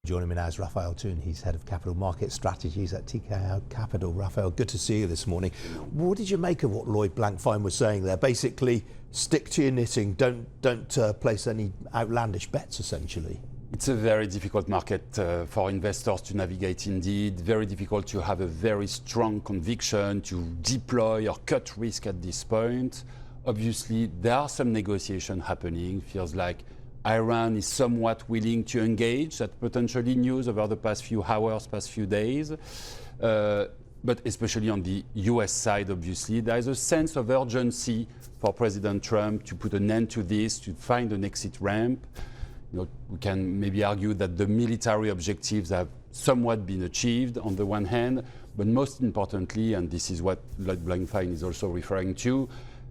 Joining me now is Raphael Thuin. He's Head of Capital Market Strategies at TKO Capital. Raphael, good to see you this morning. What did you make of what Lloyd Blankfein was saying there? Basically, stick to your knitting, don't place any outlandish bets, essentially. It's a very difficult market for investors to navigate indeed. Very difficult to have a very strong conviction to deploy or cut risk at this point. Obviously, there are some negotiations happening. Feels like Iran is somewhat willing to engage. That potentially news over the past few hours, past few days. But especially on the US side, obviously, there is a sense of urgency for President Trump to put an end to this, to find an exit ramp. You know, we can maybe argue that the military objectives have somewhat been achieved on the one hand, but most importantly, and this is what Lloyd Blankfein is also referring to,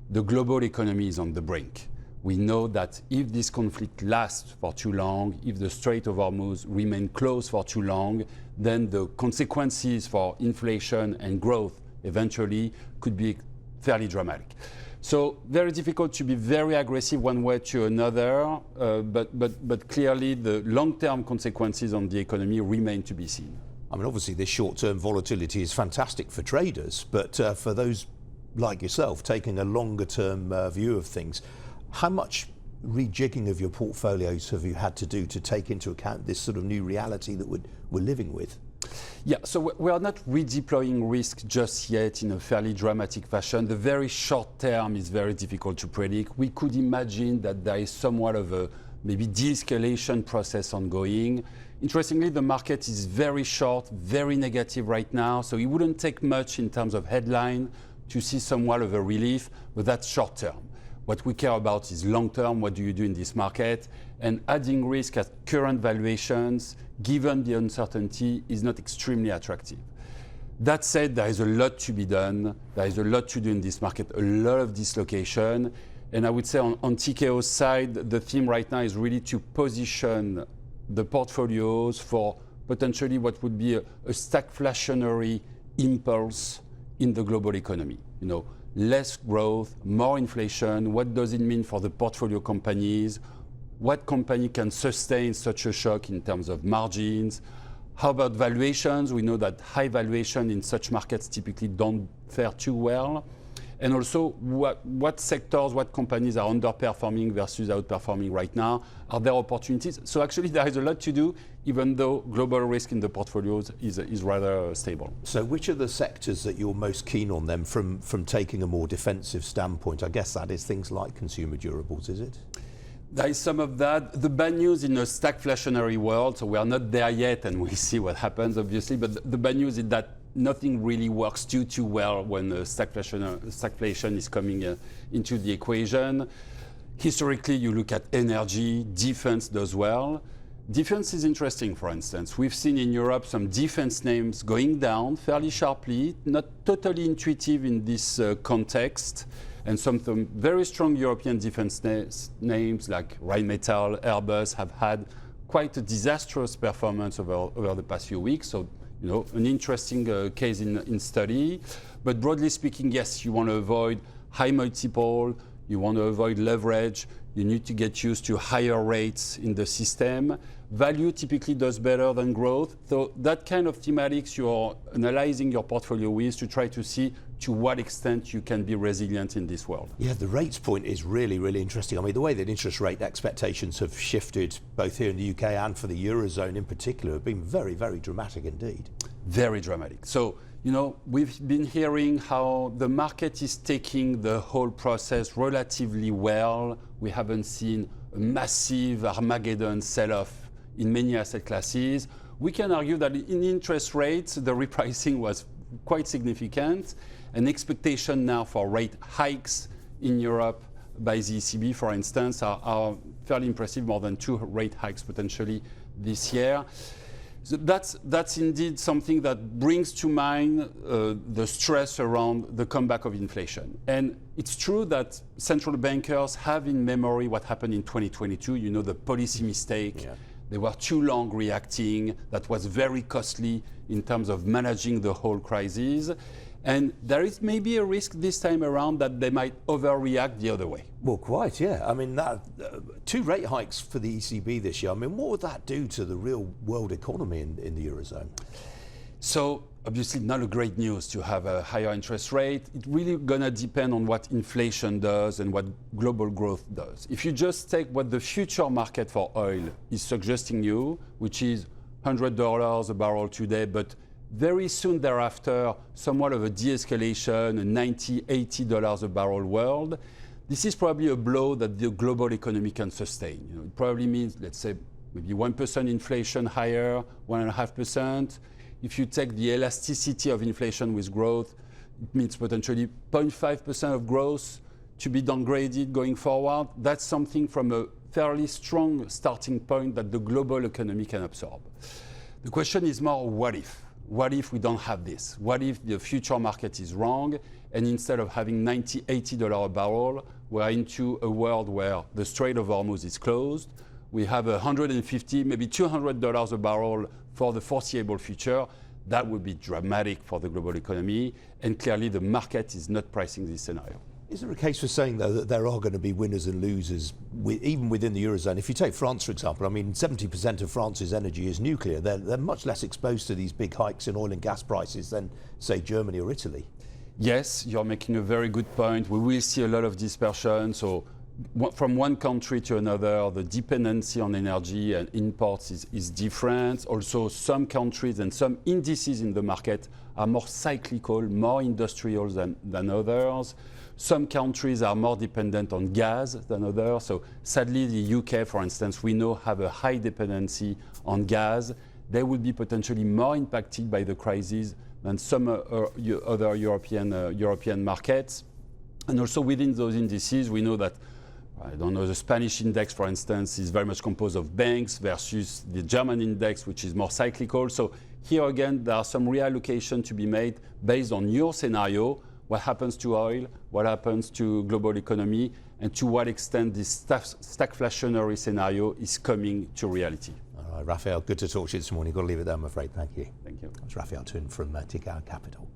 the global economy is on the brink. We know that if this conflict lasts for too long, if the Strait of Hormuz remain closed for too long, then the consequences for inflation and growth eventually could be fairly dramatic. So very difficult to be very aggressive one way to another, but clearly the long-term consequences on the economy remain to be seen. I mean, obviously this short-term volatility is fantastic for traders, but for those like yourself taking a longer-term view of things, how much rejigging of your portfolios have you had to do to take into account this sort of new reality that we're living with? Yeah, so we are not redeploying risk just yet in a fairly dramatic fashion. The very short term is very difficult to predict. We could imagine that there is somewhat of a maybe de-escalation process ongoing. Interestingly, the market is very short, very negative right now, so it wouldn't take much in terms of headline to see somewhat of a relief, but that's short term. What we care about is long term, what do you do in this market? And adding risk at current valuations, given the uncertainty, is not extremely attractive. That said, there is a lot to be done. There is a lot to do in this market, a lot of dislocation. And I would say on TKO's side, the theme right now is really to position the portfolios for potentially what would be a stagflationary impulse in the global economy. You know, less growth, more inflation. What does it mean for the portfolio companies? What company can sustain such a shock in terms of margins? How about valuations? We know that high valuation in such markets typically don't fare too well. And also, what sectors, what companies are underperforming versus outperforming right now? Are there opportunities? So actually, there is a lot to do, even though global risk in the portfolios is rather stable. So which are the sectors that you're most keen on then from taking a more defensive standpoint? I guess that is things like consumer durables, is it? There is some of that. The bad news in a stagflationary world, so we are not there yet and we'll see what happens, obviously, but the bad news is that nothing really works too well when stagflation is coming into the equation. Historically, you look at energy, defense does well. Defense is interesting, for instance. We've seen in Europe some defense names going down fairly sharply, not totally intuitive in this context. And some very strong European defense names like Rheinmetall, Airbus have had quite a disastrous performance over the past few weeks. So, you know, an interesting case in study. But broadly speaking, yes, you want to avoid high multiple, you want to avoid leverage, you need to get used to higher rates in the system. Value typically does better than growth. So that kind of thematics you're analyzing your portfolio with to try to see to what extent you can be resilient in this world. Yeah, the rates point is really, really interesting. I mean, the way that interest rate expectations have shifted both here in the UK and for the Eurozone in particular have been very, very dramatic indeed. Very dramatic. So, you know, we've been hearing how the market is taking the whole process relatively well. We haven't seen a massive Armageddon sell-off in many asset classes. We can argue that in interest rates, the repricing was quite significant. An expectation now for rate hikes in Europe by the ECB, for instance, are fairly impressive, more than 2 rate hikes potentially this year. So that's indeed something that brings to mind the stress around the comeback of inflation. And it's true that central bankers have in memory what happened in 2022, you know, the policy mistake. Yeah. They were too long reacting. That was very costly in terms of managing the whole crisis. And there is maybe a risk this time around that they might overreact the other way. Well, quite, yeah. I mean, that 2 rate hikes for the ECB this year. I mean, what would that do to the real world economy in the Eurozone? So obviously not a great news to have a higher interest rate. It's really going to depend on what inflation does and what global growth does. If you just take what the future market for oil is suggesting you, which is $100 a barrel today, but very soon thereafter, somewhat of a de-escalation, a $90, $80 a barrel world, this is probably a blow that the global economy can sustain. It probably means, let's say, maybe 1% inflation higher, 1.5%. If you take the elasticity of inflation with growth, it means potentially 0.5% of growth to be downgraded going forward. That's something from a fairly strong starting point that the global economy can absorb. The question is more, what if? What if we don't have this? What if the future market is wrong and instead of having $90, $80 a barrel, we're into a world where the Strait of Hormuz is closed, we have $150, maybe $200 a barrel for the foreseeable future? That would be dramatic for the global economy, and clearly the market is not pricing this scenario. Is there a case for saying, though, that there are going to be winners and losers, even within the Eurozone? If you take France, for example, I mean, 70% of France's energy is nuclear. They're much less exposed to these big hikes in oil and gas prices than, say, Germany or Italy. Yes, you're making a very good point. We will see a lot of dispersion. So from one country to another, the dependency on energy and imports is different. Also, some countries and some indices in the market are more cyclical, more industrial than others. Some countries are more dependent on gas than others. So sadly, the UK, for instance, we know have a high dependency on gas. They will be potentially more impacted by the crisis than some other European markets. And also within those indices, we know that, I don't know, the Spanish index, for instance, is very much composed of banks versus the German index, which is more cyclical. So here again, there are some reallocation to be made based on your scenario. What happens to oil, what happens to global economy, and to what extent this stagflationary scenario is coming to reality. All right, Raphael, good to talk to you this morning. Got to leave it there, I'm afraid. Thank you. Thank you. That's Raphael Thuin from Tikehau Capital.